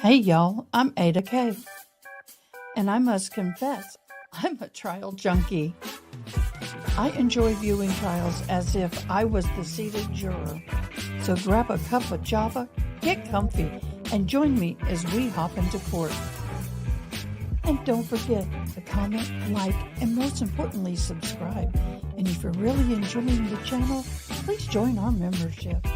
Hey y'all, I'm AdaKay, and I must confess, I'm a trial junkie. I enjoy viewing trials as if I was the seated juror. So grab a cup of java, get comfy, and join me as we hop into court. And don't forget to comment, like, and most importantly, subscribe. And if you're really enjoying the channel, please join our membership.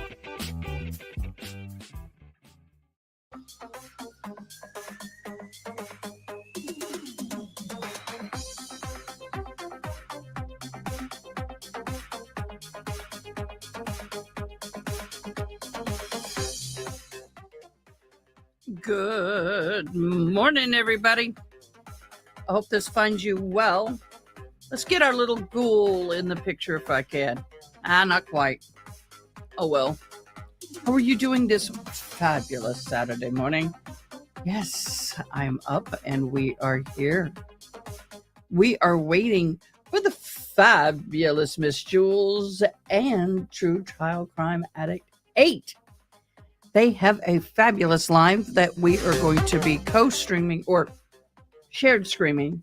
Good morning, everybody. I hope this finds you well. Let's get our little ghoul in the picture if I can. Not quite. Oh well. How are you doing this fabulous Saturday morning? Yes, I'm up and we are here. We are waiting for the fabulous Miss Jules and True Trial Crime Addict 8. They have a fabulous live that we are going to be co-streaming or shared streaming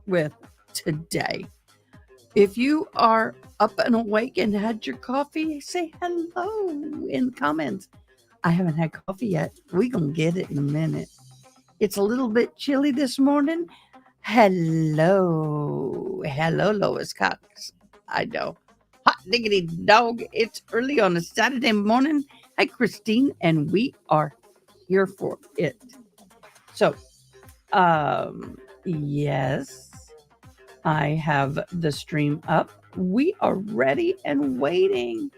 with today. If you are up and awake and had your coffee, say hello in the comments. I haven't had coffee yet. We're going to get it in a minute. It's a little bit chilly this morning. Hello, Lois Cox. I know. Hot diggity dog. It's early on a Saturday morning. Hi, Christine, and we are here for it. So, yes, I have the stream up. We are ready and waiting.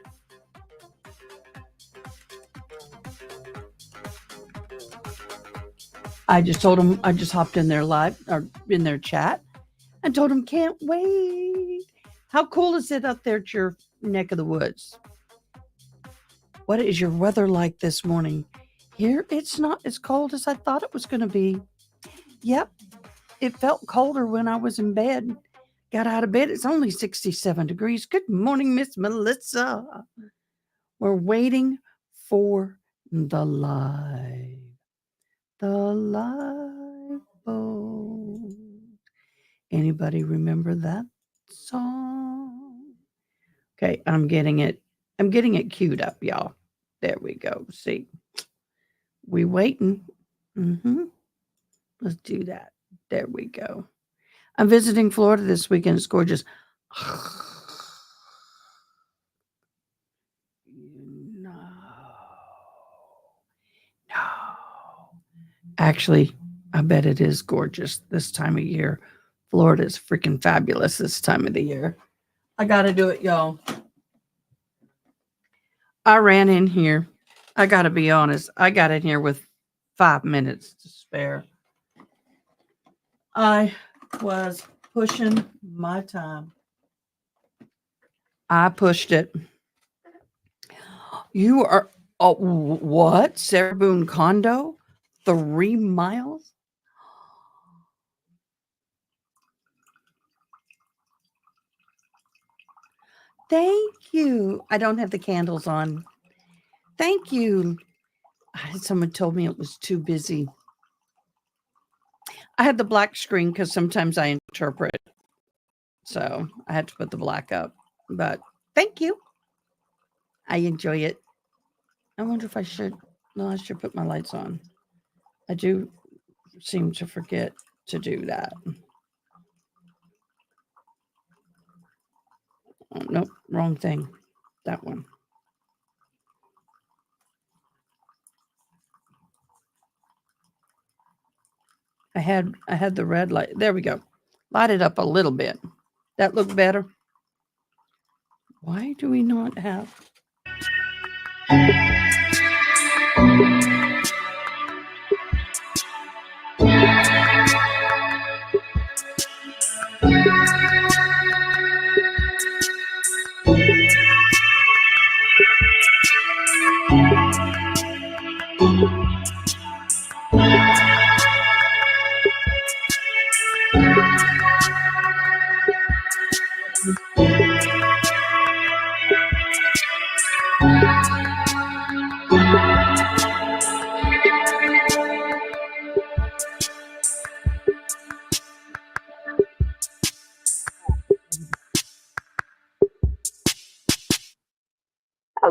I just told them, I just hopped in their live or in their chat and told them, can't wait. How cool is it out there at your neck of the woods? What is your weather like this morning? Here, it's not as cold as I thought it was going to be. Yep, it felt colder when I was in bed. Got out of bed. It's only 67 degrees. Good morning, Miss Melissa. We're waiting for the live. The live boat. Anybody remember that song? Okay, I'm getting it queued up, y'all. There we go. See, we waiting. Let's do that. There we go. I'm visiting Florida this weekend. It's gorgeous. No. Actually, I bet it is gorgeous this time of year. Florida is freaking fabulous this time of the year. I got to do it, y'all. I ran in here. I got to be honest. I got in here with 5 minutes to spare. I was pushing my time. I pushed it. You are, what? Sarah Bonne condo? 3 miles? Thank you. I don't have the candles on. Thank you. Someone told me it was too busy. I had the black screen because sometimes I interpret. So I had to put the black up. But thank you. I enjoy it. I wonder if I should. No, I should put my lights on. I do seem to forget to do that. Oh, nope, wrong thing. That one. I had the red light. There we go. Light it up a little bit. That look better? Why do we not have...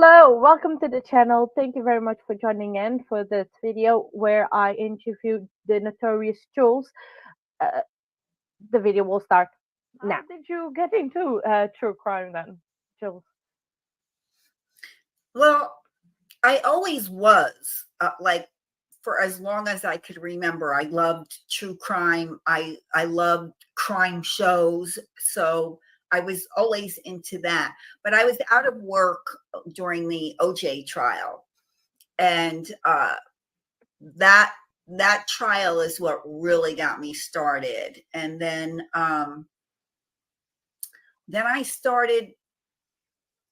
Hello, welcome to the channel. Thank you very much for joining in for this video where I interviewed the Notorious Jules. Uh, the video will start now. How did you get into true crime then, Jules? Well, I always was like for as long as I could remember. I loved true crime. I loved crime shows. So I was always into that. But I was out of work during the OJ trial, and that trial is what really got me started. And then I started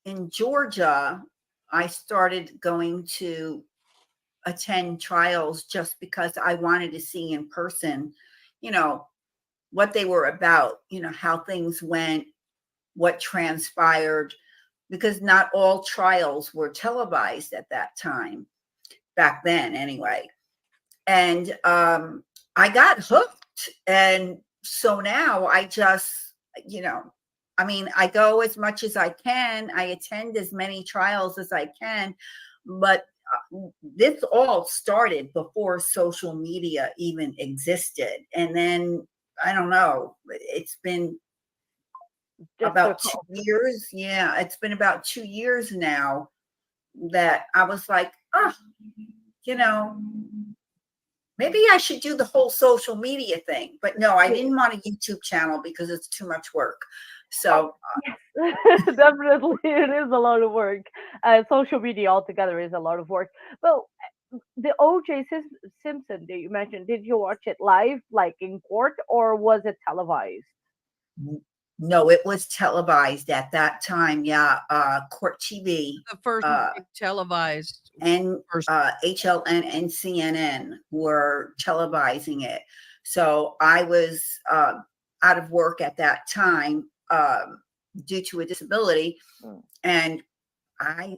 in Georgia. I started going to attend trials just because I wanted to see in person, you know, what they were about, you know, how things went, what transpired, because not all trials were televised at that time, back then anyway. And I got hooked. And so now I just, you know, I mean, I go as much as I can. I attend as many trials as I can, but this all started before social media even existed. And then, I don't know, it's been Just about 2 years. Yeah, it's been about 2 years now that I was like, oh, you know, maybe I should do the whole social media thing. But no, I didn't want a YouTube channel because it's too much work. So yes, definitely, it is a lot of work. Social media altogether is a lot of work. Well, the O.J. Simpson that you mentioned, did you watch it live, like in court, or was it televised? no, it was televised at that time. Yeah, Court TV. The first televised. And HLN and CNN were televising it. So I was out of work at that time due to a disability, and I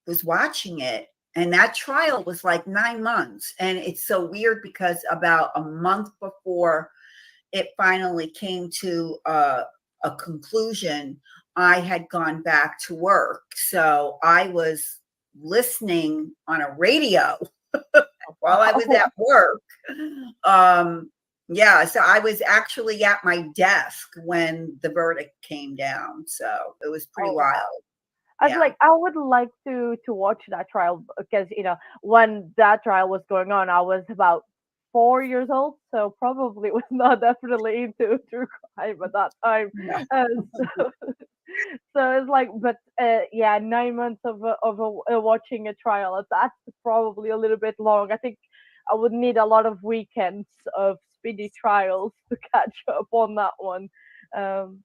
was watching it. And that trial was like 9 months. And it's so weird because about a month before it finally came to a conclusion, I had gone back to work. So I was listening on a radio while I was at work. Yeah, so I was actually at my desk when the verdict came down. So it was pretty wild. I was like, I would like to watch that trial because when that trial was going on, I was about 4 years old, so probably was not definitely into true crime at that time. No. So it's like, but yeah, 9 months of watching a trial, that's probably a little bit long. I think I would need a lot of weekends of speedy trials to catch up on that one.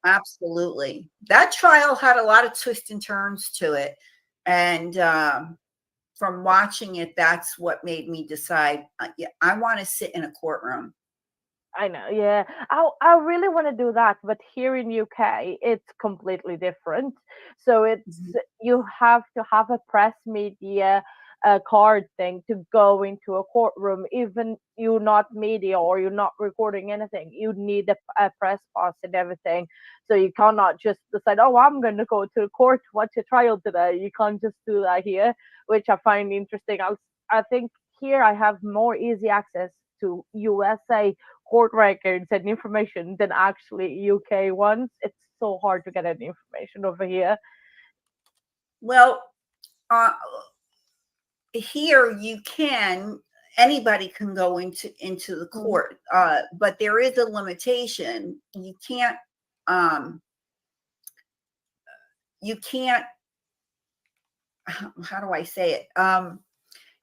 Absolutely. That trial had a lot of twists and turns to it. And from watching it, that's what made me decide, yeah, I want to sit in a courtroom. I know, yeah. I really want to do that, but here in UK, it's completely different. So it's you have to have a press media card thing to go into a courtroom. Even you're not media or you're not recording anything, you need a press pass and everything. So you cannot just decide, oh, I'm going to go to the court to watch a trial today. You can't just do that here, which I find interesting. I think here I have more easy access to USA court records and information than actually UK ones. It's so hard to get any information over here. Well, here anybody can go into the court, but there is a limitation. You can't how do I say it?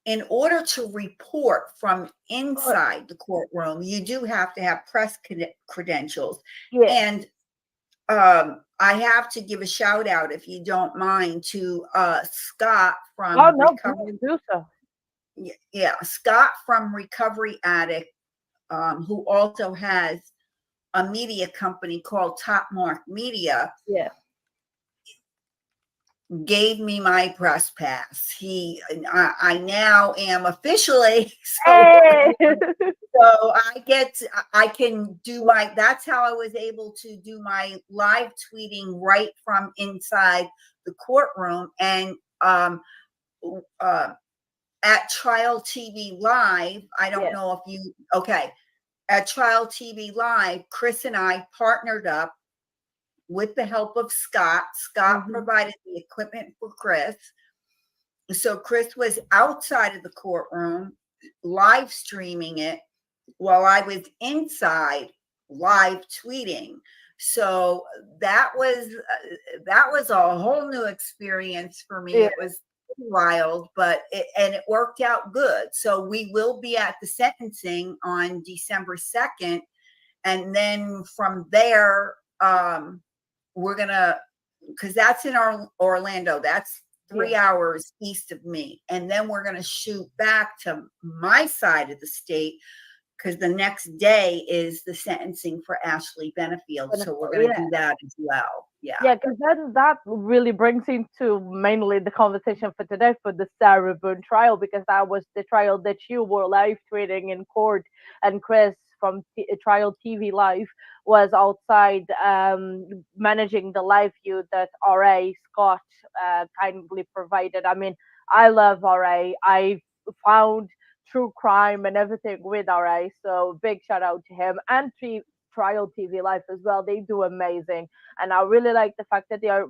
In order to report from inside the courtroom, you do have to have press credentials. Yeah. And I have to give a shout out, if you don't mind, to Scott from Recovery. Do so. Yeah, Scott from Recovery Addict, who also has a media company called Top Mark Media. Yeah. Gave me my press pass. I now am officially hey. So I can do that's how I was able to do my live tweeting right from inside the courtroom. And At Trial TV Live, I don't know if you, okay. At Trial TV Live, Chris and I partnered up with the help of Scott. Scott provided the equipment for Chris. So Chris was outside of the courtroom, live streaming it, while I was inside live tweeting. So that was a whole new experience for me. It was wild, but it worked out good. So we will be at the sentencing on December 2nd, and then from there, we're gonna, because that's in Orlando. That's 3 hours east of me, and then we're gonna shoot back to my side of the state, because the next day is the sentencing for Ashley Benefield. So we're going to do that as well. Yeah, because then that really brings into mainly the conversation for today for the Sarah Bonne trial, because that was the trial that you were live tweeting in court, and Chris from Trial TV Live was outside managing the live view that RA Scott kindly provided. I mean, I love RA. I found true crime and everything with RA, so big shout out to him and Trial TV Live as well. They do amazing, and I really like the fact that they are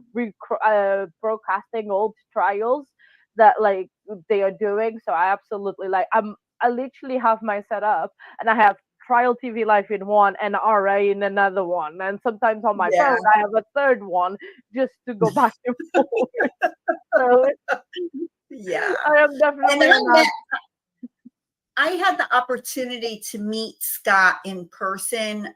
broadcasting old trials that like they are doing. So I absolutely like. I literally have my setup, and I have Trial TV Live in one and RA in another one, and sometimes on my phone I have a third one just to go back and forth. So I am definitely. I had the opportunity to meet Scott in person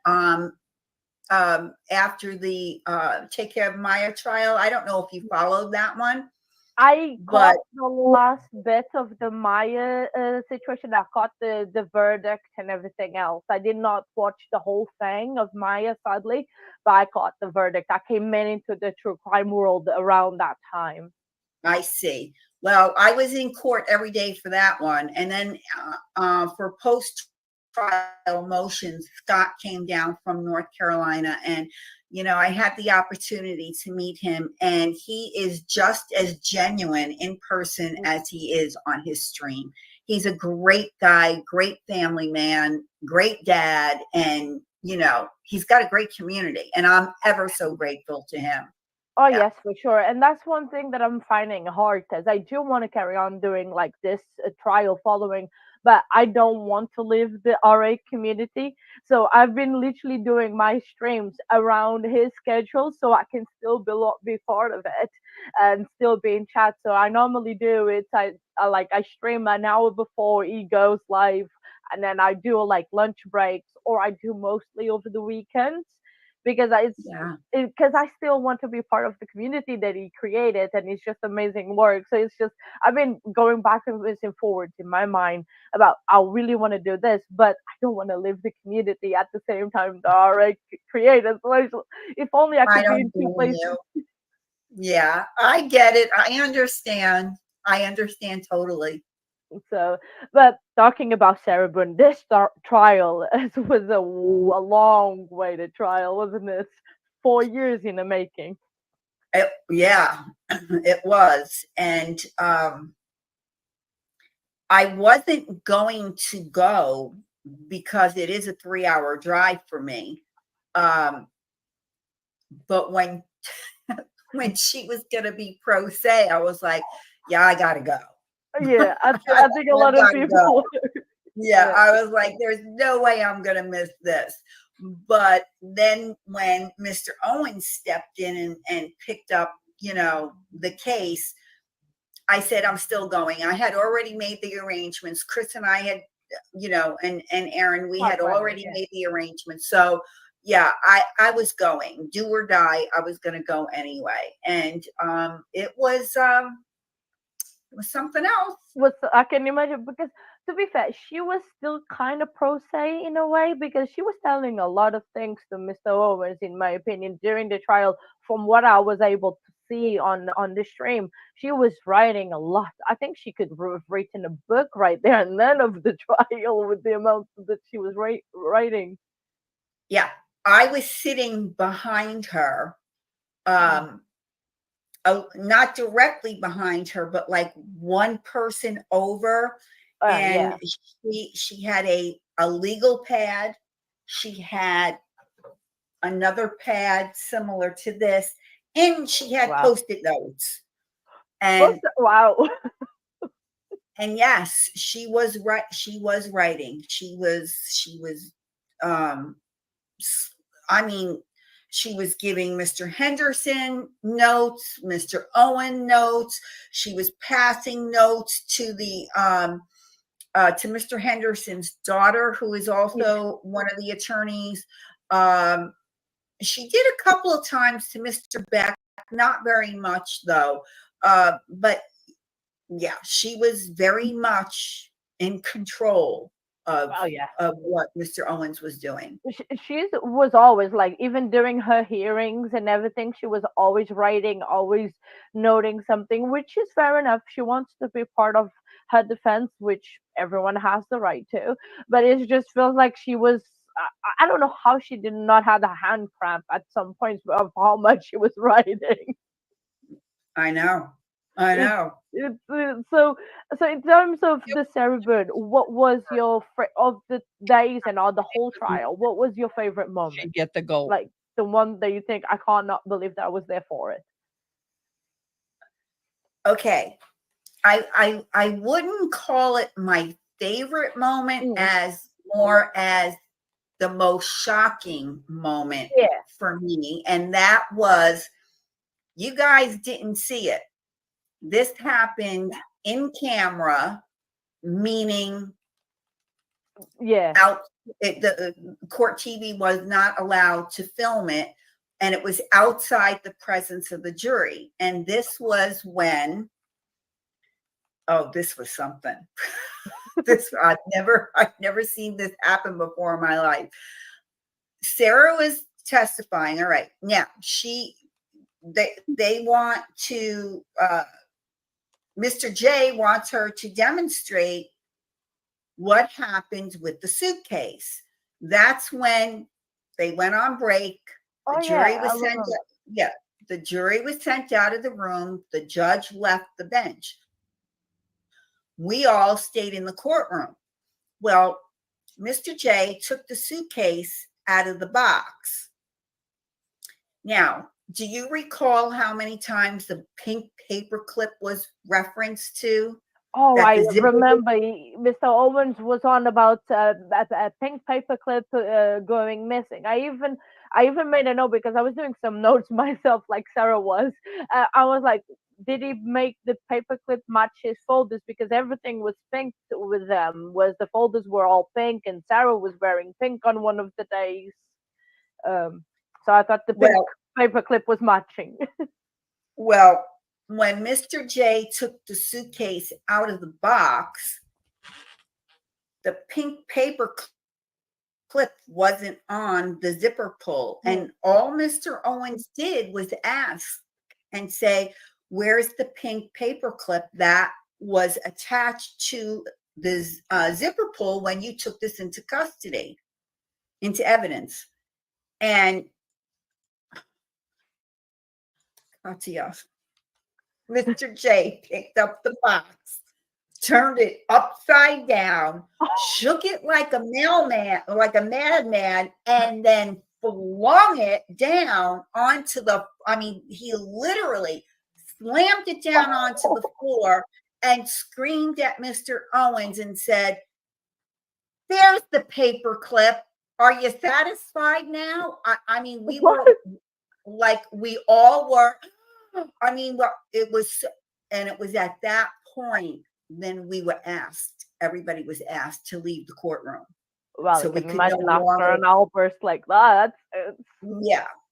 after the Take Care of Maya trial. I don't know if you followed that one. I caught the last bit of the Maya situation. I caught the verdict and everything else. I did not watch the whole thing of Maya, sadly, but I caught the verdict. I came into the true crime world around that time. I see. Well, I was in court every day for that one. And then for post-trial motions, Scott came down from North Carolina. And, you know, I had the opportunity to meet him. And he is just as genuine in person as he is on his stream. He's a great guy, great family man, great dad. And, you know, he's got a great community. And I'm ever so grateful to him. Oh, yes, for sure. And that's one thing that I'm finding hard, because I do want to carry on doing like this trial following, but I don't want to leave the RA community. So I've been literally doing my streams around his schedule so I can still be part of it and still be in chat. So I normally do it. I stream an hour before he goes live, and then I do like lunch breaks, or I do mostly over the weekends, because I still want to be part of the community that he created, and it's just amazing work. So it's just, I've been going back and forwards in my mind about I really want to do this, but I don't want to leave the community at the same time the RA created. So if only I could be in two places. Yeah, I get it. I understand totally. So, but talking about Sarah Bonne, this trial was a long waited trial, wasn't it? 4 years in the making. It was. And I wasn't going to go because it is a 3-hour drive for me. But when she was going to be pro se, I was like, yeah, I got to go. Yeah, I think a lot of people. I was like, there's no way I'm going to miss this. But then when Mr. Owens stepped in and picked up, you know, the case, I said, I'm still going. I had already made the arrangements. Chris and I had, you know, and Aaron, we had already made the arrangements. So yeah, I was going, do or die. I was going to go anyway. And it was something else. I can imagine, because to be fair, she was still kind of pro se in a way, because she was telling a lot of things to Mr. Owens, in my opinion, during the trial. From what I was able to see on the stream, she was writing a lot. I think she could have written a book right there and then of the trial with the amount that she was writing. Yeah, I was sitting behind her. not directly behind her, but like one person over. Yeah. And she had a legal pad. She had another pad similar to this, and she had Wow. post-it notes. And wow. and yes, she was right. She was writing. She was I mean, she was giving Mr. Henderson notes, Mr. Owen notes. She was passing notes to the to Mr. Henderson's daughter, who is also one of the attorneys. She did a couple of times to Mr. Beck, not very much though. But yeah, she was very much in control of what Mr. Owens was doing. She was always like, even during her hearings and everything, she was always writing, always noting something, which is fair enough. She wants to be part of her defense, which everyone has the right to. But it just feels like she was. I don't know how she did not have a hand cramp at some points of how much she was writing. I know. So in terms of the Sarah Bonne, what was your of the days and on the whole trial? What was your favorite moment? Get the goal. Like the one that you think, I cannot believe that I was there for it. Okay, I wouldn't call it my favorite moment as more as the most shocking moment for me, and that was, you guys didn't see it. This happened in camera, meaning the court TV was not allowed to film it, and it was outside the presence of the jury. And this was when, this was something. I've never seen this happen before in my life. Sarah was testifying. All right, now they want to. Mr. J wants her to demonstrate what happened with the suitcase. That's when they went on break. The jury was sent out. The jury was sent out of the room. The judge left the bench. We all stayed in the courtroom. Well, Mr. J took the suitcase out of the box. Now, do you recall how many times the pink paperclip was referenced to? Oh, I remember Mr. Owens was on about a pink paperclip going missing. I even made a note because I was doing some notes myself, like Sarah was. I was like, did he make the paperclip match his folders? Because everything was pink with them. The folders were all pink, and Sarah was wearing pink on one of the days. So I thought the pink paperclip was matching. Well, when Mr. J took the suitcase out of the box, the pink paper clip wasn't on the zipper pull. And all Mr. Owens did was ask and say, where's the pink paper clip that was attached to the zipper pull when you took this into custody, into evidence? And Mr. J picked up the box, turned it upside down, shook it like a mailman, like a madman, and then flung it down onto he literally slammed it down onto the floor and screamed at Mr. Owens and said, "There's the paper clip. Are you satisfied now?" We were like, we all were. It was at that point, then everybody was asked to leave the courtroom. Well, so we could imagine after an outburst like that.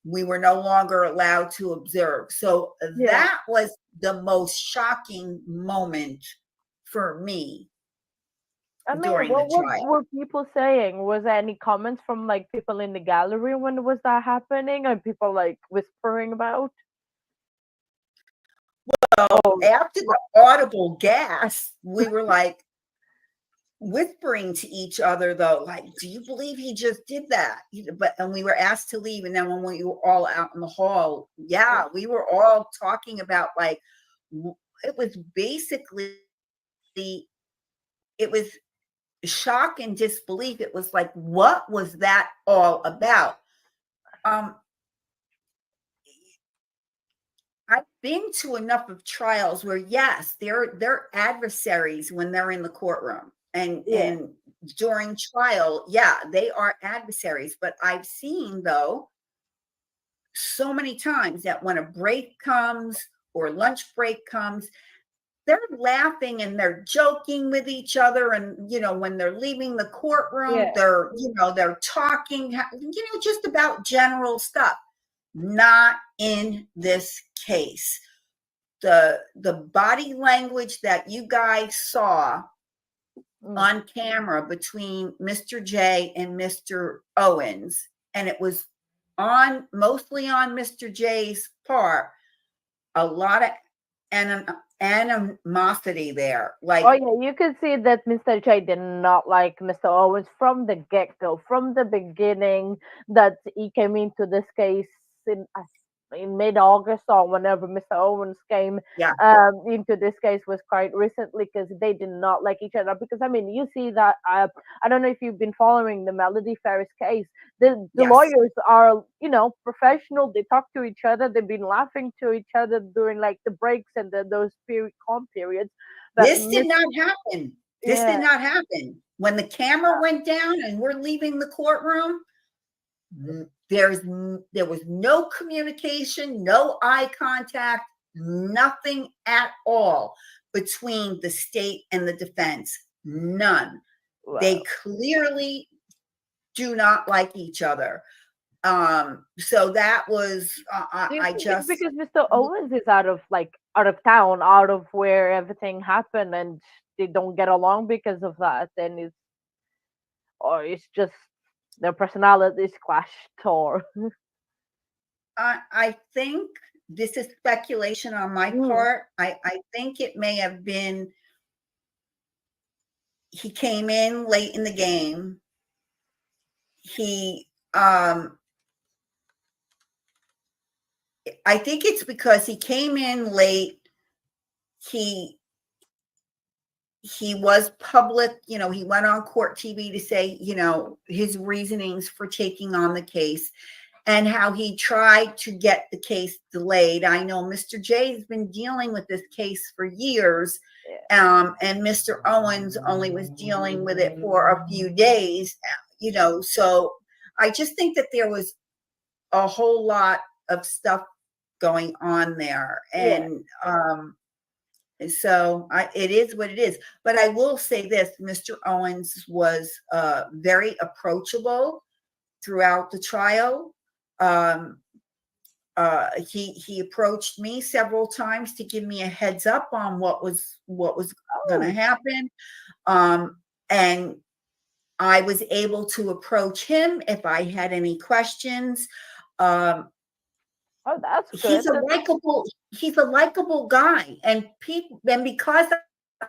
We were no longer allowed to observe. So that was the most shocking moment for me. What were people saying? Was there any comments from like people in the gallery when was that happening, and people like whispering about? Well, after the audible gasp, we were like, whispering to each other, though, like, do you believe he just did that? And we were asked to leave. And then when we were all out in the hall, yeah, we were all talking about, like, it was basically, it was shock and disbelief. It was like, what was that all about? I've been to enough of trials where, yes, they're adversaries when they're in the courtroom, and during trial, yeah, they are adversaries. But I've seen, though, so many times that when a break comes or lunch break comes, they're laughing and they're joking with each other. And, when they're leaving the courtroom, they're, they're talking, just about general stuff. Not in this case. The body language that you guys saw on camera between Mr. J and Mr. Owens, and it was mostly on Mr. J's part, a lot of animosity there. Like, oh yeah, you can see that Mr. J did not like Mr. Owens from the get-go, from the beginning, that he came into this case in mid-August, or whenever Mr. Owens came into this case was quite recently, because they did not like each other. Because I mean, you see that I don't know if you've been following the Melody Ferris case. The lawyers are, professional. They talk to each other. They've been laughing to each other during, like, the breaks and those calm periods. But this did not happen. This did not happen. When the camera went down and we're leaving the courtroom, there was no communication, no eye contact, nothing at all between the state and the defense. None. Wow. They clearly do not like each other. So that was because Mr. Owens is out of town, out of where everything happened, and they don't get along because of that. And it's just their personalities clashed, or I think this is speculation on my part. I think it may have been he came in late in the game. I think it's because he came in late. He was public, he went on court TV to say, his reasonings for taking on the case and how he tried to get the case delayed. I know Mr. J has been dealing with this case for years, and Mr. Owens only was dealing with it for a few days, so I just think that there was a whole lot of stuff going on there. And so it is what it is. But I will say this, Mr. Owens was very approachable throughout the trial. He approached me several times to give me a heads up on what was going to happen. And I was able to approach him if I had any questions. Oh, that's good. He's a likable guy, and because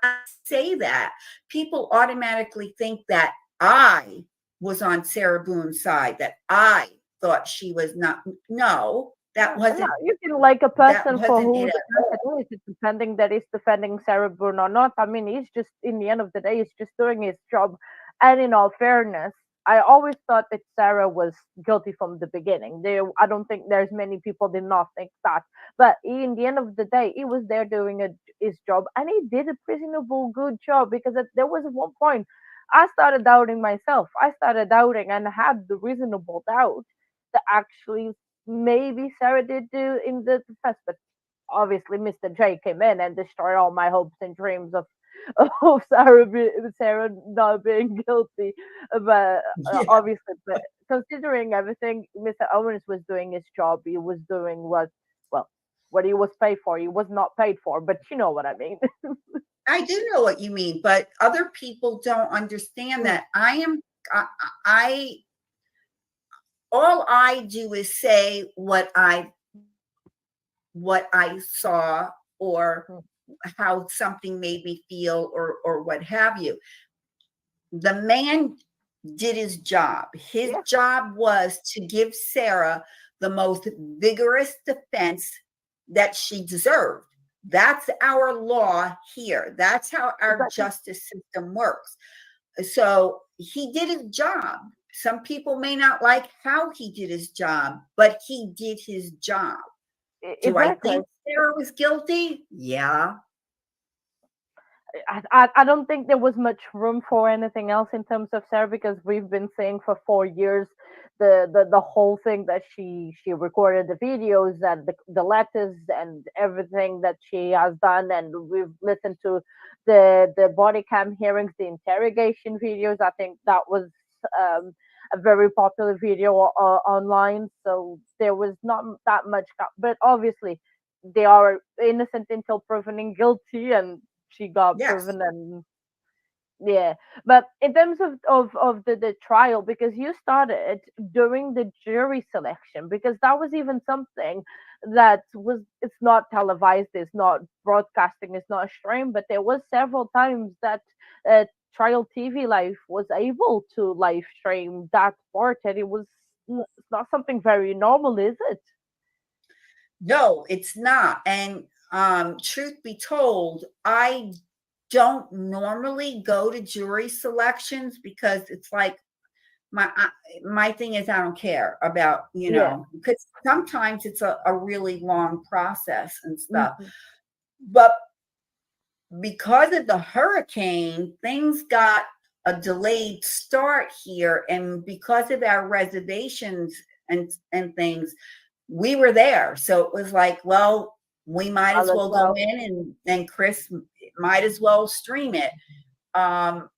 I say that, people automatically think that I was on Sarah Bonne's side, that I thought she was not. No, that wasn't. No, you can like a person for who the person is, depending that he's defending Sarah Bonne or not. I mean, he's just, in the end of the day, he's just doing his job. And in all fairness, I always thought that Sarah was guilty from the beginning. I don't think there's many people did not think that. But in the end of the day, he was there doing his job, and he did a reasonable, good job, because there was one point I started doubting myself. I started doubting and had the reasonable doubt that actually maybe Sarah did do in the defense. But obviously, Mr. J came in and destroyed all my hopes and dreams of Sarah not being guilty. But obviously, but considering everything, Mr. Owens was doing his job. He was doing what he was paid for. He was not paid for, but you know what I mean. I do know what you mean, but other people don't understand that. All I do is say what I saw, or how something made me feel, or what have you. the man did his job. His Yeah. job was to give Sarah the most vigorous defense that she deserved. That's our law here. That's how our Exactly. justice system works. So he did his job. Some people may not like how he did his job, but he did his job. Do I Exactly. think Sarah was guilty? Yeah. I don't think there was much room for anything else in terms of Sarah, because we've been saying for 4 years the whole thing that she recorded the videos and the letters and everything that she has done, and we've listened to the body cam hearings, the interrogation videos. I think that was um, a very popular video online, so there was not that much, but obviously they are innocent until proven guilty, and she got Yes. proven. And yeah, but in terms of the trial, because you started during the jury selection, because that was even something that was, it's not televised, it's not broadcasting, it's not streamed, but there was several times that uh, trial TV life was able to live stream that part, and it was it's not something very normal, is it? No, it's not. And truth be told, I don't normally go to jury selections because it's like my thing is I don't care about, Yeah. because sometimes it's a really long process and stuff. Mhm. But because of the hurricane, things got a delayed start here, and because of our reservations and things, we were there. So it was like, well, we might as All as well go well. in, and Chris might as well stream it. Um,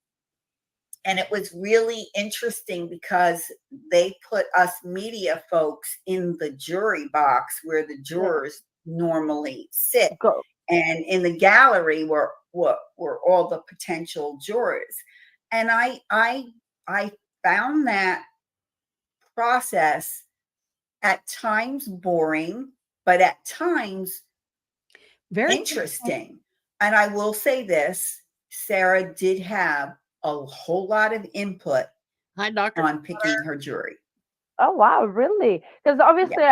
and it was really interesting because they put us media folks in the jury box where the Yeah. jurors normally sit, Go. and in the gallery were all the potential jurors. And I found that process at times boring, but at times Very interesting. And I will say this, Sarah did have a whole lot of input Hi, Doctor. on picking her jury. Oh wow, really? Because Yeah. obviously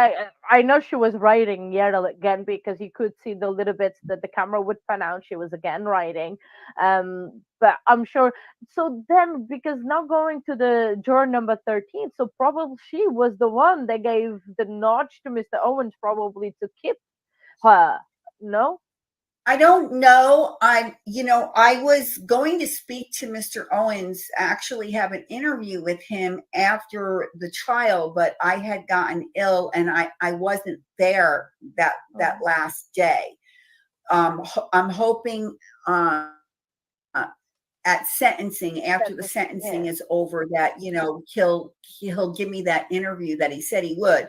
I know she was writing yet again, because you could see the little bits that the camera would pan out. She was again writing, but I'm sure. So then, because now going to the juror number 13, so probably she was the one that gave the notch to Mr. Owens, probably to keep her. No. I don't know. I was going to speak to Mr. Owens, actually have an interview with him after the trial, but I had gotten ill and I wasn't there that last day. I'm hoping at sentencing, after the Yeah. sentencing is over, that he'll give me that interview that he said he would.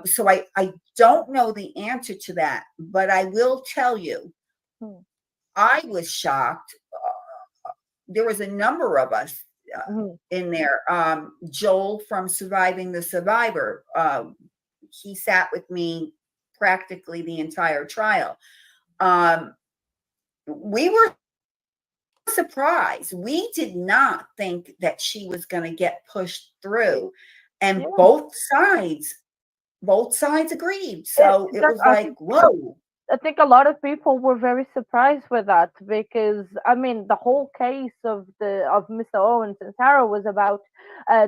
So I don't know the answer to that, but I will tell you, Hmm. I was shocked. There was a number of us Mhm. in there. Joel from Surviving the Survivor, he sat with me practically the entire trial. We were surprised. We did not think that she was going to get pushed through, and Yeah. both sides agreed. So it was I like, think whoa. I think a lot of people were very surprised with that, because I mean the whole case of Mr. Owens and Sarah was about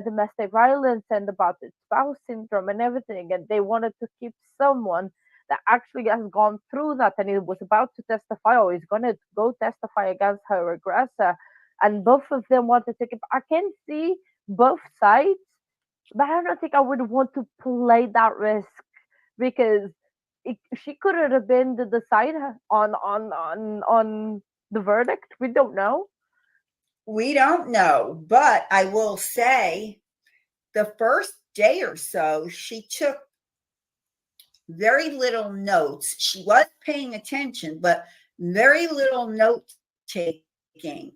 domestic violence and about the spouse syndrome and everything, and they wanted to keep someone that actually has gone through that, and he was about to testify, or he's going to go testify against her aggressor, and both of them wanted to keep. I can see both sides, but I don't think I would want to play that risk, because she could have been the decider on the verdict. We don't know. We don't know, but I will say the first day or so, she took very little notes. She was paying attention, but very little note taking.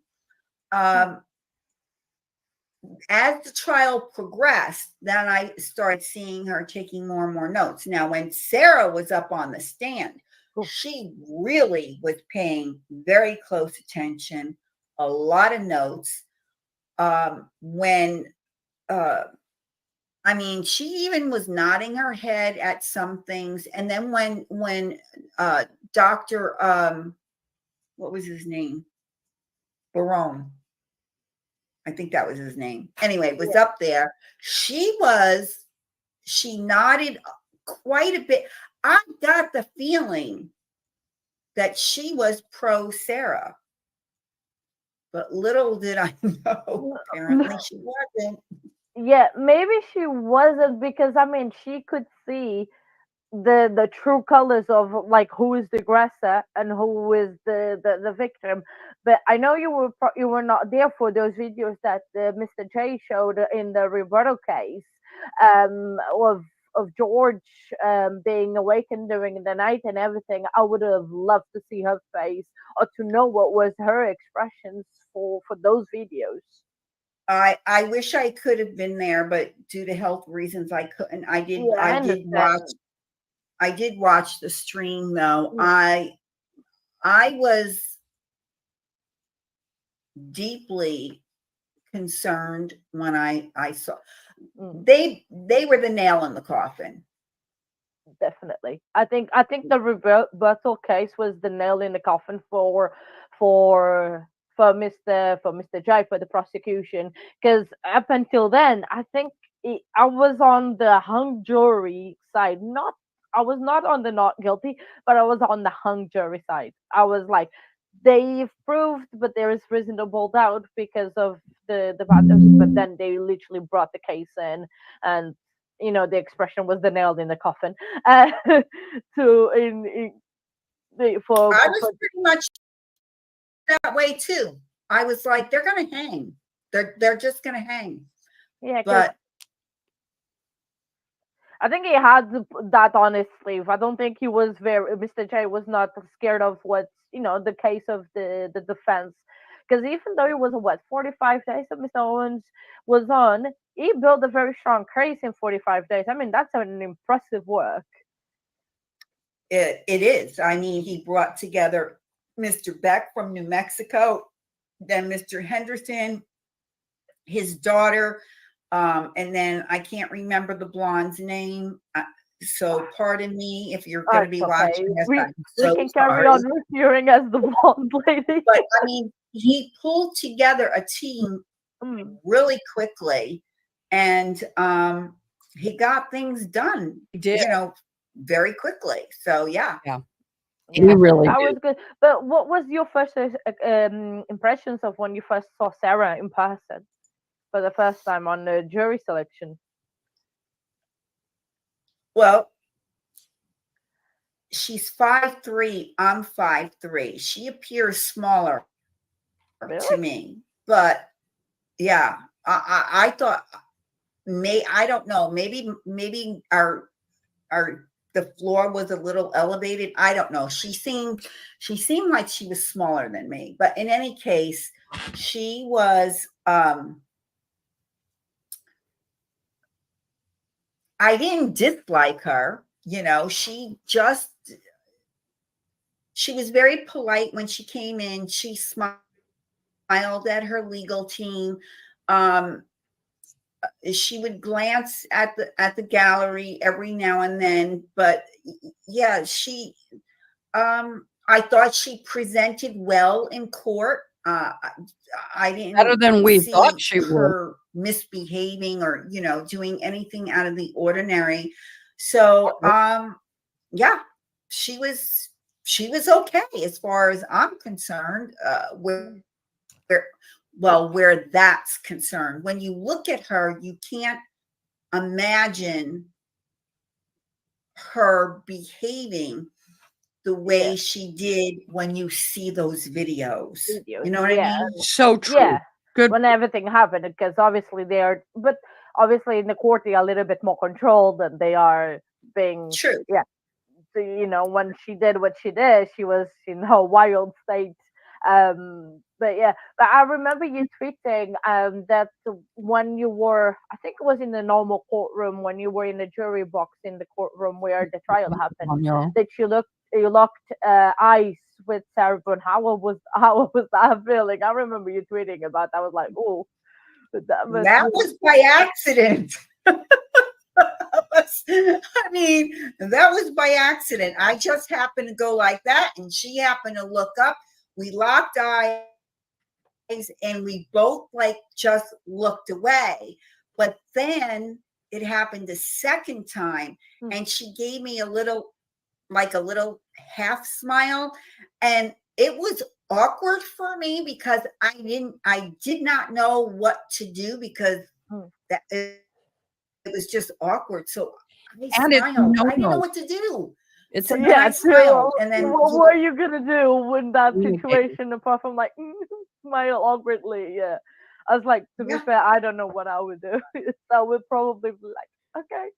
Um, as the trial progressed, then I started seeing her taking more and more notes. Now, when Sarah was up on the stand, Oof. she really was paying very close attention, a lot of notes. when I mean, she even was nodding her head at some things. And then when Dr. What was his name? Barone. I think that was his name. Anyway, was up there. She nodded quite a bit. I got the feeling that she was pro Sarah. But little did I know, apparently she wasn't. Yeah, maybe she wasn't, because I mean she could see the true colors of like who is the aggressor and who is the victim. But I know you were not there for those videos that Mr. J showed in the rebuttal case, of George being awakened during the night and everything. I would have loved to see her face or to know what was her expressions for those videos. I wish I could have been there, but due to health reasons, I couldn't. Yeah, I understand. I did watch the stream though. Mm. I was deeply concerned when I saw they were the nail in the coffin. Definitely. I think the rebuttal case was the nail in the coffin for Mr. J, for the prosecution, because up until then I think I was on the hung jury side. Not I was not on the not guilty, but I was on the hung jury side. I was like, they've proved, but there is reasonable doubt because of the battles. But then they literally brought the case in, and the expression was the nail in the coffin. To in the I was pretty much that way too. I was like, they're gonna hang. They're just gonna hang. Yeah, but I think he had that on his sleeve. I don't think he was Mr. J was not scared of what's the case of the defense, because even though it was 45 days that Mr. Owens was on, he built a very strong case in 45 days. I mean, that's an impressive work. It is. I mean, he brought together Mr. Beck from New Mexico, then Mr. Henderson, his daughter, and then I can't remember the blonde's name. So pardon me if you're going to be watching this. We so can carry on referring as the blonde lady. But I mean, he pulled together a team really quickly, and he got things done. He did, very quickly. So yeah. He really that did. was good. But what was your first impressions of when you first saw Sarah in person for the first time on the jury selection? Well, she's 5'3". I'm 5'3". She appears smaller to me, but yeah, I thought I don't know, maybe our the floor was a little elevated. I don't know. She seemed like she was smaller than me, but in any case, she was. I didn't dislike her. She was very polite when she came in. She smiled at her legal team. She would glance at the gallery every now and then, but yeah, I thought she presented well in court. I didn't better than we thought she would, misbehaving or doing anything out of the ordinary. So yeah, she was okay as far as I'm concerned. Where that's concerned. When you look at her, you can't imagine her behaving the way she did when you see those videos. You know what I mean? So true. Yeah. Good. When everything happened, because obviously but obviously in the court they are a little bit more controlled and they are being true. Yeah. So, when she did what she did, she was in her wild state. But I remember you tweeting that when you were, I think it was in the normal courtroom, when you were in the jury box in the courtroom where the trial happened, that you locked eyes with Sarah Bonne. How was that feeling? I remember you tweeting about that. I was like, oh. That was by accident. I mean, that was by accident. I just happened to go like that, and she happened to look up. We locked eyes, and we both like just looked away. But then it happened a second time, and she gave me a little half smile, and it was awkward for me because I did not know what to do because that it was just awkward. So I And it's smiled. I didn't know no-no. what to do. It's So a then I smiled, true. and then What were you gonna do in that Communicate. situation apart from like smile awkwardly? Yeah, I was like, to be Yeah. fair, I don't know what I would do. I would probably be like, okay.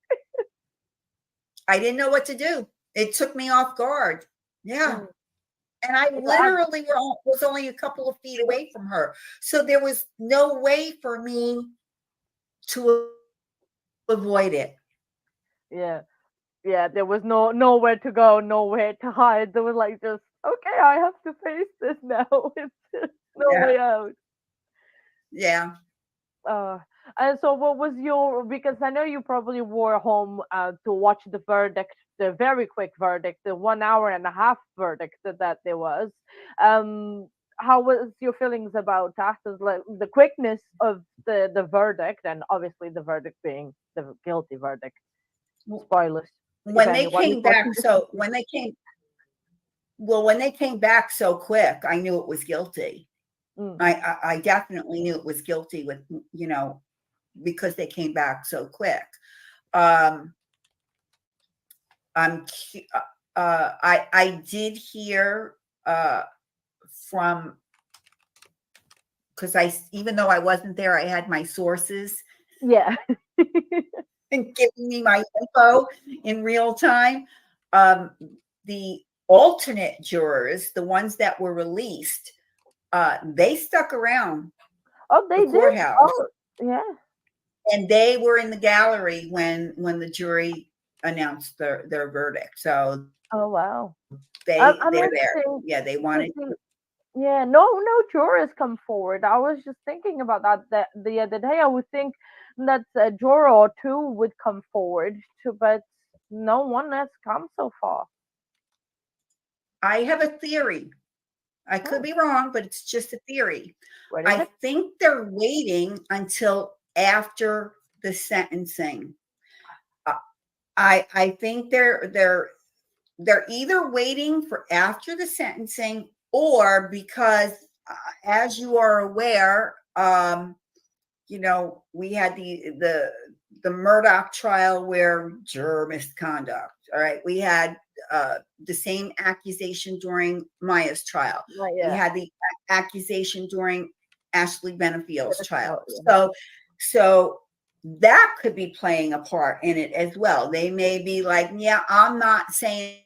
I didn't know what to do. It took me off guard. Yeah. And I Yeah, literally was only a couple of feet away from her. So there was no way for me to avoid it. yeah, yeah. There was nowhere to go, nowhere to hide. There was like just okay, I have to face this now. It's just no Yeah. way out. Yeah. And so what was your, because I know you probably were home to watch the verdict, the very quick verdict, the 1 hour and a half verdict that there was. How was your feelings about that? Is like the quickness of the verdict, and obviously the verdict being the guilty verdict. Spoilers. When they came back, when they came back so quick, I knew it was guilty. I definitely knew it was guilty with, because they came back so quick. I did hear from, because even though I wasn't there, I had my sources. Yeah. And giving me my info in real time. The alternate jurors, the ones that were released, they stuck around They the courthouse. Oh, yeah. And they were in the gallery when the jury announced their verdict. So oh wow. they're I'm there. interesting. Yeah, they wanted to see- Yeah, no jurors come forward. I was just thinking about that the other day. I would think that a juror or two would come forward, but no one has come so far. I have a theory. I could Oh, be wrong, but it's just a theory. what is I it? think they're waiting until after the sentencing. I think they're either waiting for after the sentencing, or because as you are aware, we had the Murdoch trial where juror misconduct. All right, we had the same accusation during Maya's trial. We had the accusation during Ashley Benefield's trial. So that could be playing a part in it as well. They may be like, yeah, I'm not saying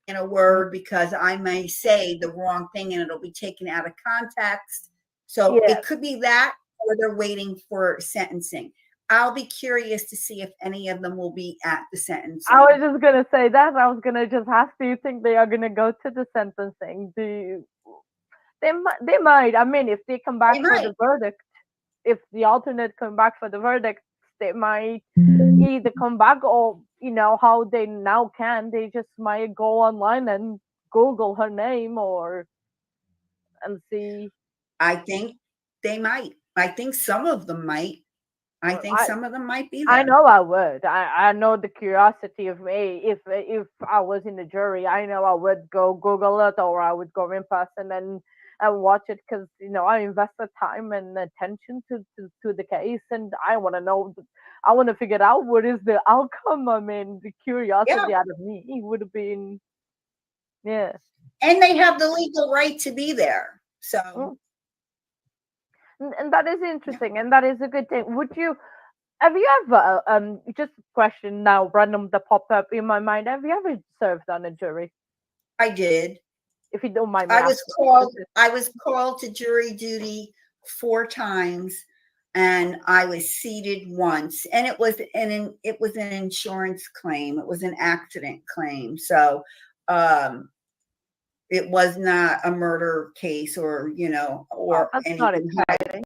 in a word because I may say the wrong thing and it'll be taken out of context. So it could be that, or they're waiting for sentencing. I'll be curious to see if any of them will be at the sentencing. I was just gonna say that. I was gonna just ask, do you think they are gonna go to the sentencing? They might. I mean, if they come back for the verdict, if the alternate come back for the verdict, they might either come back, or how they now can, they just might go online and Google her name and see. I think they might. I think some of them might. I think some of them might be there. I know I would. I know the curiosity of me. If I was in the jury, I know I would go Google it, or I would go in person and watch it, because I invested time and attention to the case, and I want to know. I want to figure out what is the outcome. I mean, the curiosity out of me would have been, yeah. And they have the legal right to be there. So. And that is interesting, and that is a good thing. Have you ever, just a question now, random, that popped up in my mind. Have you ever served on a jury? I did. If you don't mind me I asking. was called to jury duty 4 times, and I was seated once, and it was an insurance claim. It was an accident claim. So, it was not a murder case or That's anything. not exciting.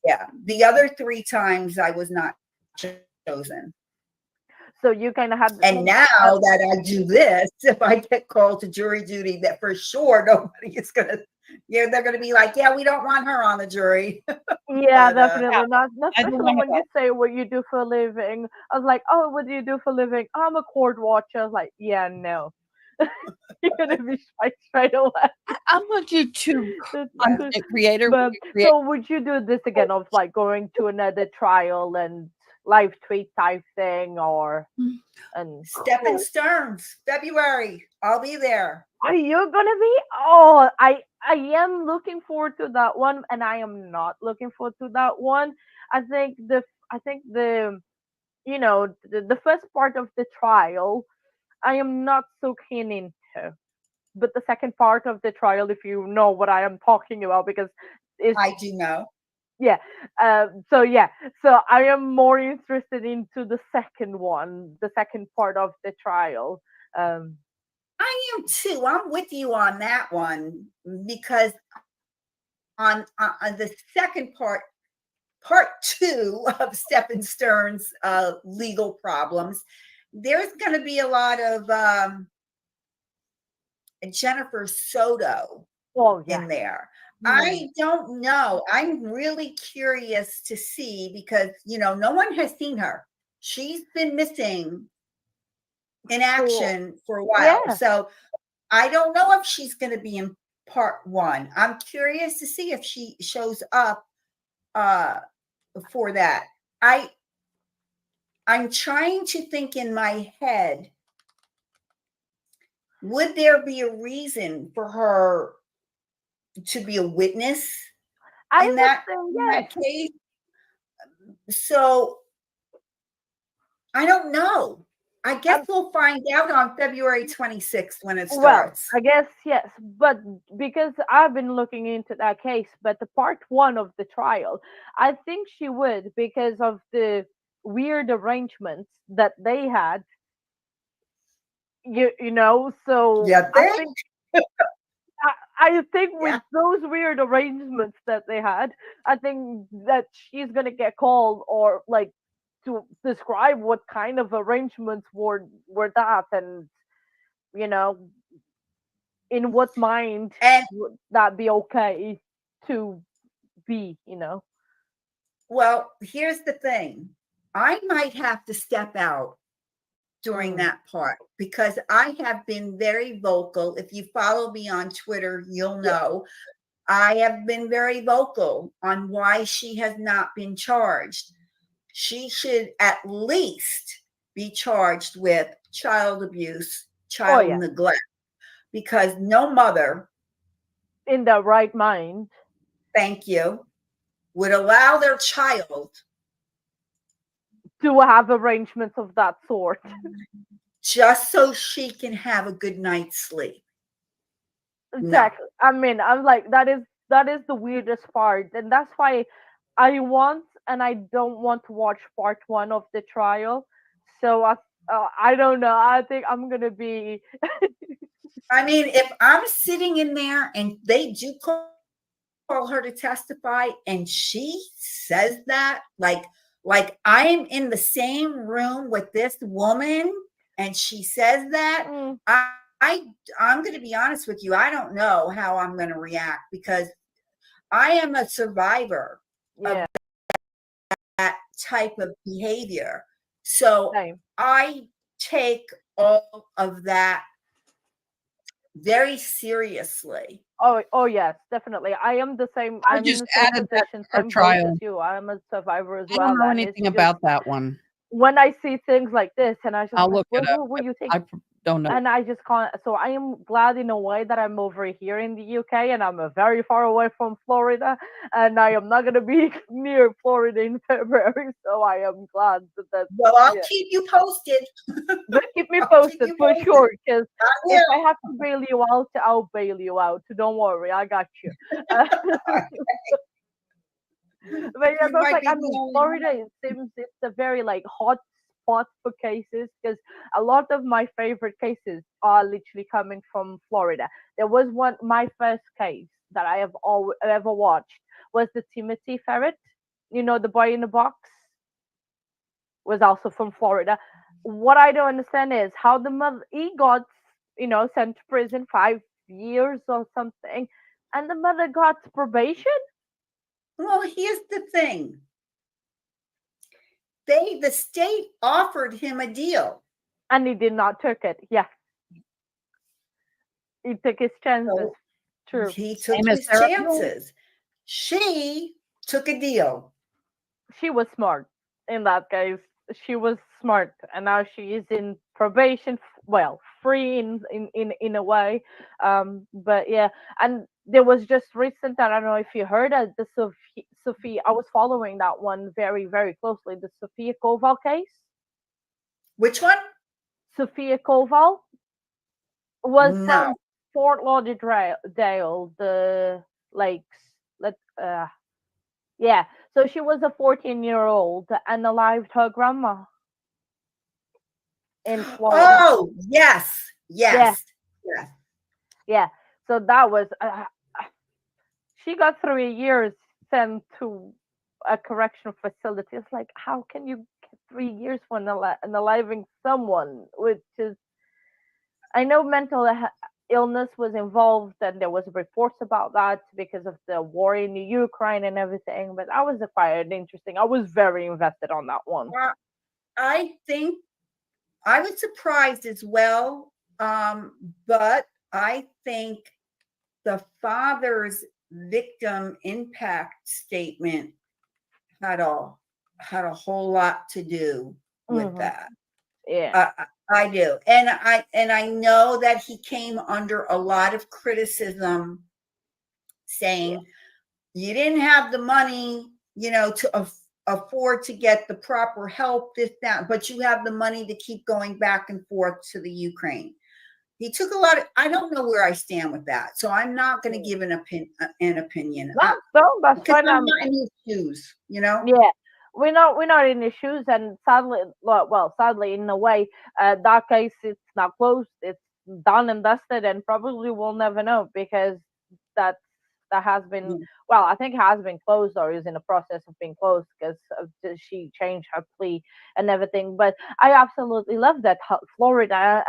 Yeah. The other 3 times I was not chosen. So you kind of had, And now that I do this, if I get called to jury duty, that for sure nobody is gonna, they're gonna be like, yeah, we don't want her on the jury. yeah, But definitely not. I don't Especially want when you say what you do for a living. I was like, oh, what do you do for a living? I'm a court watcher. I was like, yeah, no. You're gonna be straight away. I'm a YouTube That's content good. creator. But We create so would you do this again of like going to another trial and live tweet type thing, or and Stepping Stones, February, I'll be there. are you gonna be? Oh, I am looking forward to that one, and I am not looking forward to that one. I think the the first part of the trial I am not so keen into, but the second part of the trial, if you know what I am talking about, because it's I do know. yeah. So yeah, so I am more interested into the second one, the second part of the trial. Um, I am too. I'm with you on that one because on the second part 2 of Stephen Stern's legal problems, there's going to be a lot of Jennifer Soto oh yeah. in there. Mm. I don't know. I'm really curious to see because, no one has seen her. She's been missing in action for a while. Yeah. So I don't know if she's going to be in part 1. I'm curious to see if she shows up for that. I'm trying to think in my head, would there be a reason for her to be a witness I in would that, say in yes. that case? So I don't know. I guess we'll find out on February 26th when it Well, starts. I guess yes, but because I've been looking into that case, but the part 1 of the trial, I think she would because of the weird arrangements that they had. So Yeah, I think? think I think Yeah. with those weird arrangements that they had, I think that she's gonna get called or like to describe what kind of arrangements were that, and you know in what mind And would that be okay to be. well, here's the thing. I might have to step out during Mm. that part because I have been very vocal. If you follow me on Twitter, you'll Yeah. know I have been very vocal on why she has not been charged. She should at least be charged with child abuse, Oh child yeah, neglect, because no mother, in the right mind thank you, would allow their child to have arrangements of that sort. just so she can have a good night's sleep. No. Exactly. I mean, I'm like that is the weirdest part, and that's why I want and I don't want to watch part 1 of the trial. So I don't know. I think I'm gonna be I mean, if I'm sitting in there and they do call her to testify and she says that, like I'm in the same room with this woman and she says that, mm, I'm going to be honest with you. I don't know how I'm going to react because I am a survivor of yeah, that type of behavior. So same. I take all of that very seriously. Oh yes, definitely. I am the same. I I'm in just the same added that position, to our same boat as trial. you. I'm a survivor as I don't well, know and it's anything just about that one. when I see things like this, and I just I'll like, look it up. what you think? I don't know. And I just can't. So I am glad in a way that I'm over here in the UK, and I'm very far away from Florida, and I am not gonna be near Florida in February. So I am glad that Well, I'll yeah. keep you posted. But keep me I'll keep posted you for posted. sure, because I if I will. have to bail you out, I'll bail you out. Don't worry, I got you. But yeah, You so it's might like be I the mean, only one. Florida it seems it's a very like hot spot for cases because a lot of my favorite cases are literally coming from Florida. There was my first case that I have ever watched was the Timothy ferret. you know, the boy in the box was also from Florida. What I don't understand is how the mother he got, you know, sent to prison 5 years or something, and the mother got probation, Well, here's the thing. The state offered him a deal. and he did not took it. Yeah, he took his chances. So True. he took Same as his Sarah Bonne. chances. She took a deal. She was smart in that case. She was smart, and now she is in probation. Well, free in a way. But yeah, and there was just recent. I don't know if you heard of the Sophie. I was following that one very very closely. The Sophia Koval case. Which one? Sophia Koval was No. from Fort Lauderdale, the lakes. Let Yeah, so she was a 14-year-old and alived her grandma in Florida. Oh, yes. Yes. Yes. Yeah, so that was, she got 3 years sent to a correctional facility. It's like, how can you get 3 years for aliving someone? Which is, I know illness was involved and there was reports about that because of the war in Ukraine and everything, but that was quite interesting. I was very invested on that one. I think I was surprised as well, but I think the father's victim impact statement had a whole lot to do with that. Yeah. I do, and I know that he came under a lot of criticism, saying you didn't have the money, you know, to afford to get the proper help, this, that, but you have the money to keep going back and forth to the Ukraine. He took a lot of, I don't know where I stand with that. So I'm not going to give an opinion. That's because fine. I'm not in his shoes, you know? Yeah. We're not in the shoes, and sadly, well, sadly, in a way, that case it's not closed. It's done and dusted, and probably we'll never know because that that has been, well, I think has been closed or is in the process of being closed because she changed her plea and everything. But I absolutely love that Florida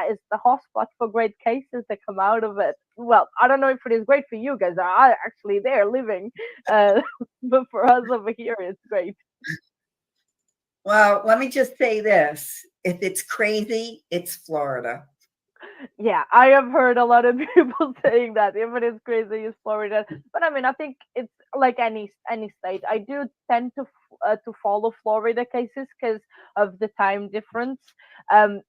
is the hotspot for great cases that come out of it. Well, I don't know if it is great for you guys. I actually there living, but for us over here, it's great. Well, let me just say this. If it's crazy, it's Florida. Yeah, I have heard a lot of people saying that if it is crazy, it's Florida. But I mean, I think it's like any state. I do tend to follow Florida cases because of the time difference.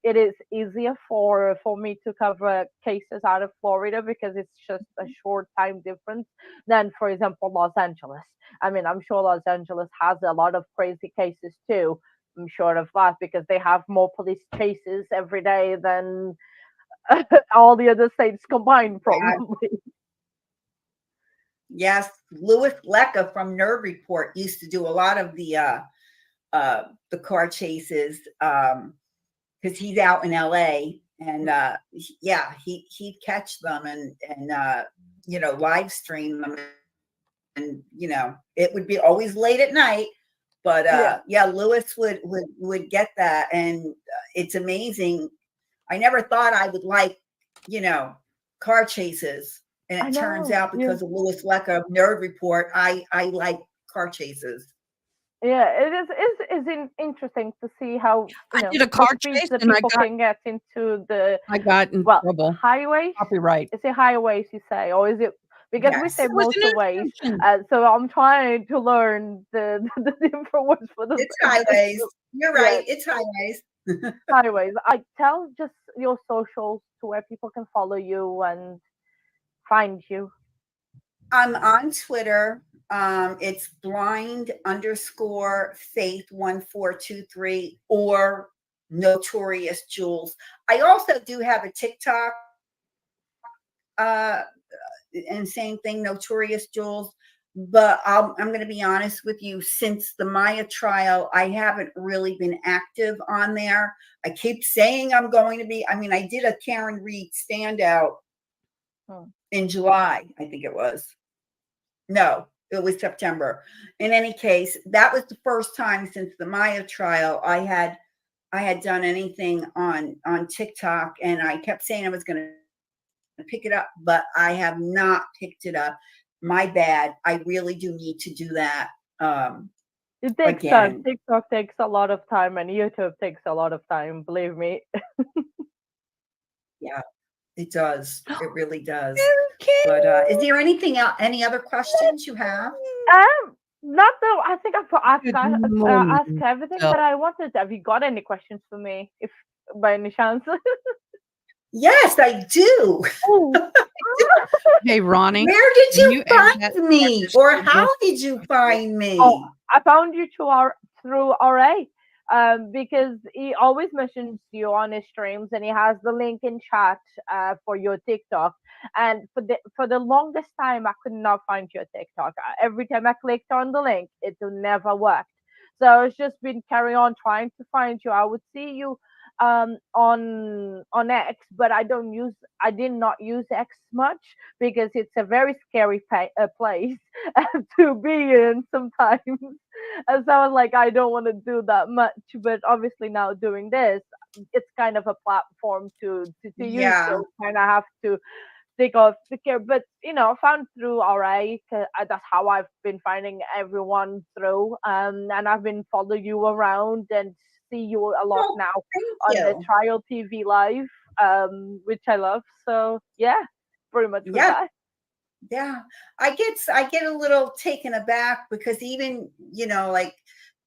It is easier for me to cover cases out of Florida because it's just a short time difference than, for example, Los Angeles. I mean, I'm sure Los Angeles has a lot of crazy cases too. I'm sure of that because they have more police chases every day than all the other states combined, probably. Yes, Louis Lecca from Nerve Report used to do a lot of the car chases because he's out in LA, and yeah, he'd catch them and you know, live stream them, and you know, it would be always late at night. But yeah, Louis would get that, and it's amazing. I never thought I would like, you know, car chases. And it turns out because of Louis Lecca of Nerd Report, I like car chases. Yeah, it is interesting to see how I did a car chase that and people can get into the I got in trouble. Highways. Copyright. Is it highways you say, or is it because we say Yes. motorways? So I'm trying to learn the different words for the. It's highways. You're right. It's highways. Highways. I tell just your socials to where people can follow you and find you. I'm on Twitter. It's blind_faith1423 or Notorious Jules. I also do have a TikTok, and same thing, Notorious Jules. But I'm going to be honest with you. Since the Maya trial, I haven't really been active on there. I keep saying I'm going to be. I mean, I did a Karen Reed standout in July, I think it was. No, It was September. In any case, that was the first time since the Maya trial I had done anything on TikTok, and I kept saying I was going to pick it up, but I have not picked it up. My bad. I really do need to do that. It takes time. Again. TikTok takes a lot of time, and YouTube takes a lot of time. Believe me. Yeah, it does. It really does. Okay. But is there anything else? Any other questions you have? Not though. I think I've Good asked morning. everything So- that I wanted. Have you got any questions for me, if by any chance? Yes, I do. Oh. Hey, Ronnie. Where did Can you you add that find me, to your or how schedule? did you find me? Oh, I found you through RA, because he always mentions you on his streams, and he has the link in chat for your TikTok. And for the longest time, I could not find your TikTok. Every time I clicked on the link, it never worked. So it's just been carry on trying to find you. I would see you on X, but I did not use X much because it's a very scary place to be in sometimes. And so I was like, I don't want to do that much. But obviously now doing this, it's kind of a platform to use. Yeah. So kind of have to take off the care. But I found through RA. That's how I've been finding everyone through. And I've been following you around and see you a lot Oh, now thank on the you. Trial TV live, which I love. So yeah, pretty much with Yeah. that. Yeah, I get a little taken aback because even like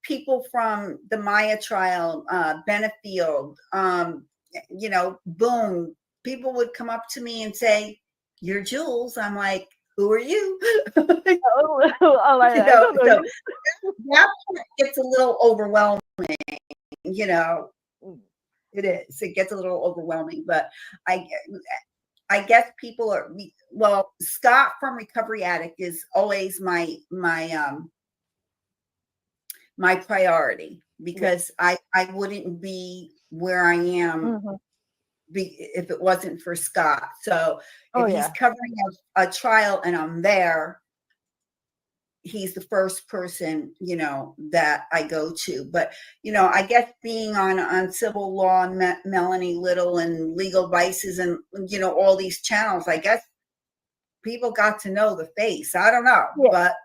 people from the Maya trial, Benefield, boom, people would come up to me and say, "You're Jules." I'm like, "Who are you?" Oh, I You don't know, know. so that part gets a little overwhelming. You know, it is. It gets a little overwhelming, but I I guess people are well. Scott from Recovery Addict is always my priority because I wouldn't be where I am Mhm. if it wasn't for Scott. So Oh if he's yeah. covering a trial and I'm there, he's the first person that I go to. But I guess being on Civil Law and Melanie Little and Legal Vices and all these channels, I guess people got to know the face. I don't know, Yeah. but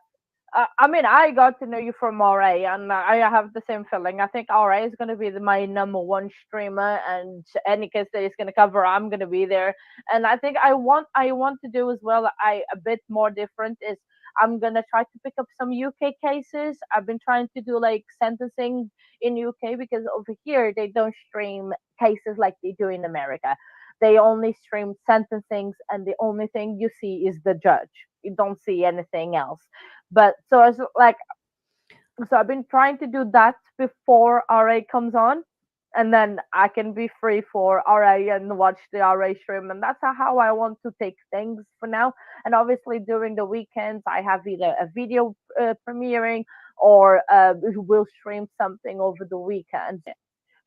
I mean, I got to know you from RA, and I have the same feeling. I think RA is going to be my number one streamer, and any case that he's going to cover, I'm going to be there. And I think I want to do as well. A bit more different is I'm going to try to pick up some UK cases. I've been trying to do like sentencing in UK because over here they don't stream cases like they do in America. They only stream sentencings, and the only thing you see is the judge. You don't see anything else. But so it's like, so I've been trying to do that before RA comes on, and then I can be free for RA and watch the RA stream, and that's how I want to take things for now. And obviously during the weekends, I have either a video premiering or we'll stream something over the weekend.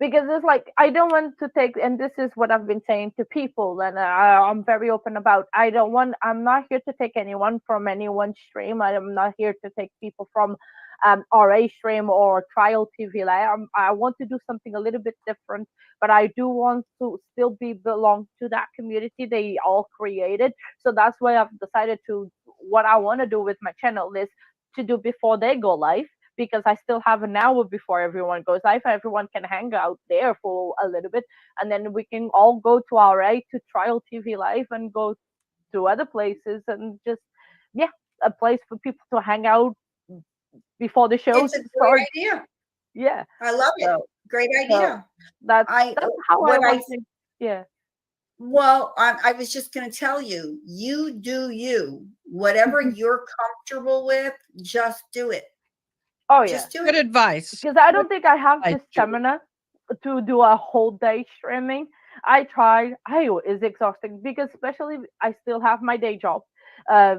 Because it's like I don't want to take, and this is what I've been saying to people, and I'm very open about. I'm not here to take anyone from anyone's stream. I'm not here to take people from RA stream or Trial TV. I want to do something a little bit different, but I do want to still belong to that community they all created. So that's why I've decided to what I want to do with my channel is to do before they go live, because I still have an hour before everyone goes live. Everyone can hang out there for a little bit, and then we can all go to RA to Trial TV live and go to other places, and just a place for people to hang out before the show it's a starts. great idea. Yeah, I love it. so, Great so idea. that's how I what I want to. Yeah. Well, I was just going to tell you, you do you. Whatever you're comfortable with, just do it. Oh yeah. Just do Good it. advice. Because I don't think I have the Jules. stamina to do a whole day streaming. I tried. It's exhausting because especially I still have my day job. I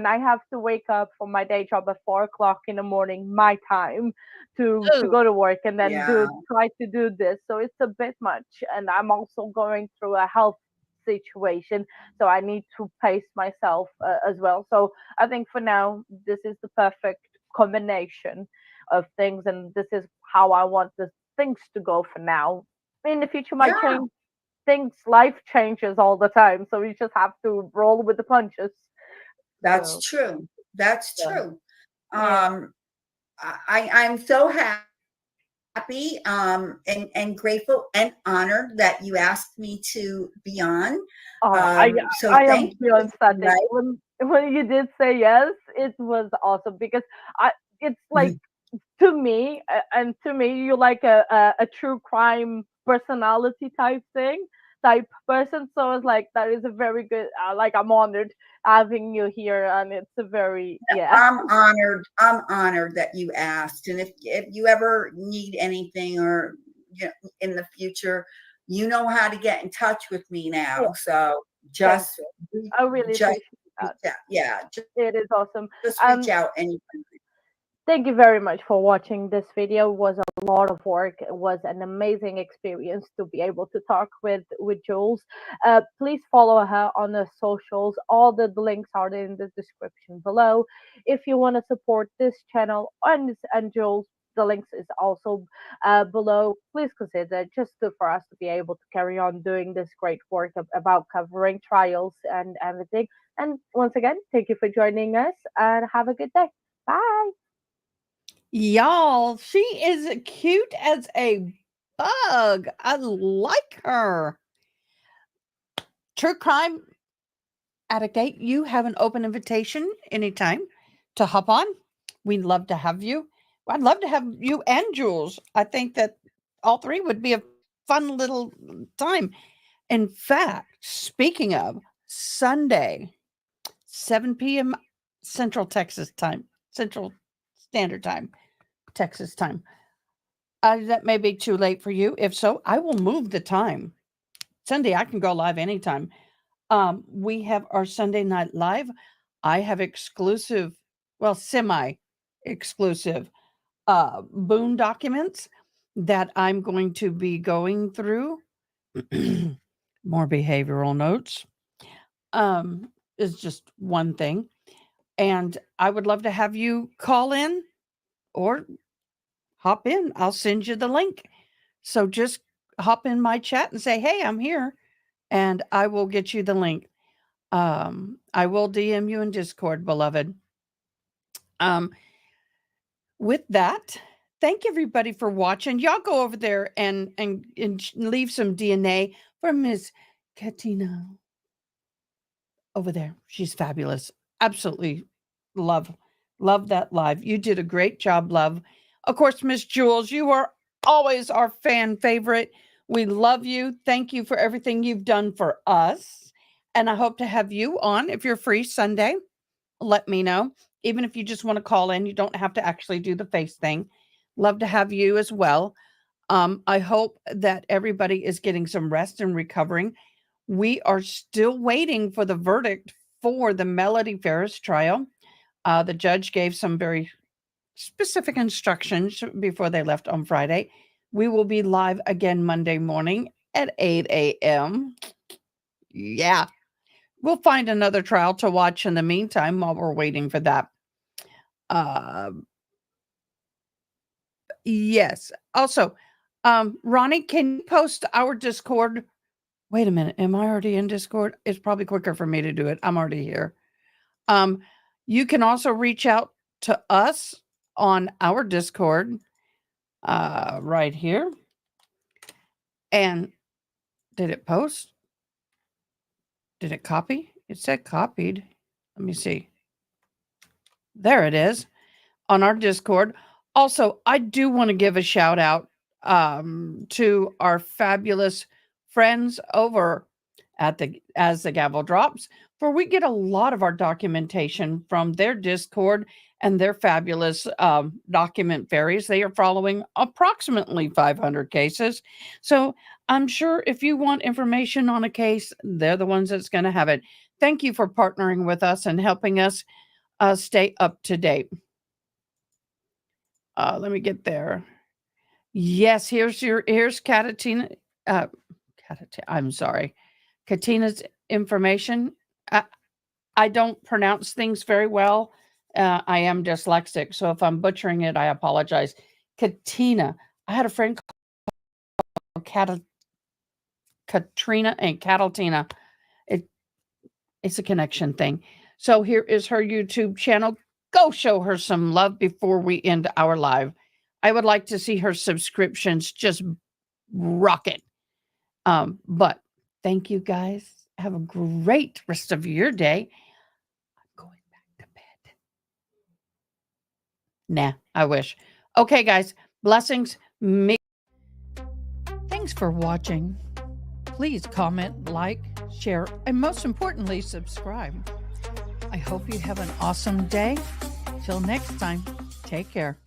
have to wake up for my day job at 4 o'clock in the morning, my time, to Ooh. go to work and then Yeah. try to do this. So it's a bit much, and I'm also going through a health situation. So I need to pace myself as well. So I think for now, this is the perfect combination of things, and this is how I want the things to go for now. In the future might Yeah, change. Things, life changes all the time, so we just have to roll with the punches. that's So true. That's yeah, true. yeah. Um, I'm so happy and grateful and honored that you asked me to be on. Oh, So I am thank you. beyond static. Right? When you did say yes, it was awesome because I it's like, to me, and to me, you're like a true crime personality type person. So it's like that is a very good. Like, I'm honored having you here, and it's a very, yeah. I'm honored. I'm honored that you asked. And if you ever need anything or, you know, in the future, you know how to get in touch with me Yeah, now. So thank just you. I really just appreciate reach that. out. Yeah, It is awesome. just reach Um, out anytime. Thank you very much for watching this video. It was a lot of work. It was an amazing experience to be able to talk with Jules. Please follow her on the socials. All the links are in the description below. If you want to support this channel and Jules, the links is also below. Please consider, just for us to be able to carry on doing this great work about covering trials and everything. And once again, thank you for joining us, and have a good day. Bye. Y'all, she is cute as a bug. I like her. True crime AdaKay, you have an open invitation anytime to hop on. We'd love to have you. I'd love to have you and Jules. I think that all three would be a fun little time. In fact, speaking of Sunday, 7 p.m. Central Texas time, Central Standard Time, Texas time. That may be too late for you. If so, I will move the time. Sunday, I can go live anytime. We have our Sunday night live. I have exclusive, well, semi exclusive Boone documents that I'm going to be going through. More behavioral notes is just one thing. And I would love to have you call in or hop in. I'll send you the link. So just hop in my chat and say, hey, I'm here, and I will get you the link. I will DM you in Discord, beloved. Um, with that, thank everybody for watching. Y'all go over there and leave some DNA for Miss Katina over there. She's fabulous. Absolutely love that live. You did a great job, love. Of course, Miss Jules, you are always our fan favorite. We love you. Thank you for everything you've done for us. And I hope to have you on if you're free Sunday. Let me know. Even if you just want to call in, you don't have to actually do the face thing. Love to have you as well. I hope that everybody is getting some rest and recovering. We are still waiting for the verdict for the Melody Ferris trial. The judge gave some very specific instructions before they left on Friday. We will be live again Monday morning at 8 a.m. Yeah. We'll find another trial to watch in the meantime while we're waiting for that. Uh, yes. Also, Ronnie, can you post our Discord? Wait a minute. Am I already in Discord? It's probably quicker for me to do it. I'm already here. You can also reach out to us on our Discord right here. And did it post? Did it copy? It said copied. Let me see. There it is on our Discord. Also, I do want to give a shout out to our fabulous friends over at the As the Gavel Drops, for we get a lot of our documentation from their Discord and their fabulous document fairies. They are following approximately 500 cases. So I'm sure if you want information on a case, they're the ones that's going to have it. Thank you for partnering with us and helping us stay up to date. Let me get there. Yes, here's Catatina. I'm sorry. Katina's information. I don't pronounce things very well. I am dyslexic, so if I'm butchering it, I apologize. Katina. I had a friend called Katrina and Catalina. It's a connection thing. So here is her YouTube channel. Go show her some love before we end our live. I would like to see her subscriptions just rocket. But thank you guys. Have a great rest of your day. I'm going back to bed. Nah, I wish. Okay, guys. Blessings. Thanks for watching. Please comment, like, share, and most importantly, subscribe. I hope you have an awesome day. Till next time, take care.